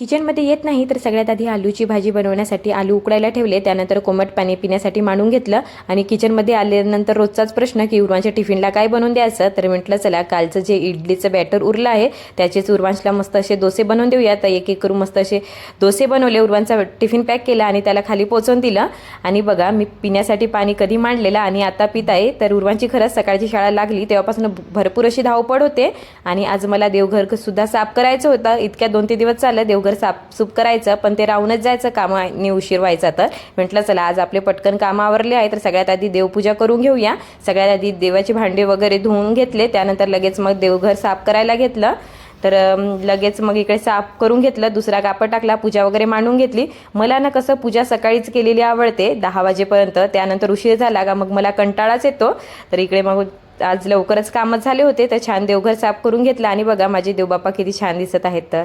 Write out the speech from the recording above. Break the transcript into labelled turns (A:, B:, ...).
A: किचनमध्ये येत नाही तर सगळ्यात आधी आलूची भाजी बनवण्यासाठी आलू उकडायला ठेवले, त्यानंतर कोमट पाणी पिण्यासाठी मांडून घेतलं आणि किचनमध्ये आल्यानंतर रोजचाच प्रश्न की उर्वांच्या टिफिनला काय बनवून द्यायचं. तर म्हटलं चला कालचं जे इडलीचं बॅटर उरलं आहे त्याचेच उर्वांशला मस्त असे डोसे बनवून देऊया. तर एक एक करून मस्त असे डोसे बनवले, उर्वांचा टिफिन पॅक केला आणि त्याला खाली पोचवून दिलं. आणि बघा मी पिण्यासाठी पाणी कधी मांडलेलं आणि आता पित आहे. तर उर्वांची खरंच सकाळची शाळा लागली तेव्हापासून भरपूर अशी धावपळ होते आणि आज मला देवघर सुद्धा साफ करायचं होतं. इतक्या 2-3 दिवस चाललं देवघर साफसूफ करायचं, पण ते राहूनच जायचं, कामाने उशीर व्हायचा. तर म्हटलं चला आज आपले पटकन काम आवरले आहे तर सगळ्यात आधी देवपूजा करून घेऊया. सगळ्यात आधी देवाची भांडे वगैरे धुवून घेतले, त्यानंतर लगेच मग देवघर साफ करायला घेतलं. तर लगेच मग इकडे साफ करून घेतलं, दुसरा कापड टाकला, पूजा वगैरे मांडून घेतली. मला ना कसं पूजा सकाळीच केलेली आवडते 10 वाजेपर्यंत, त्यानंतर उशीर झाला का मग मला कंटाळाच येतो. तर इकडे मग आज लवकरच कामच झाले होते तर छान देवघर साफ करून घेतलं आणि बघा माझे देवबाप्पा किती छान दिसत आहेत. तर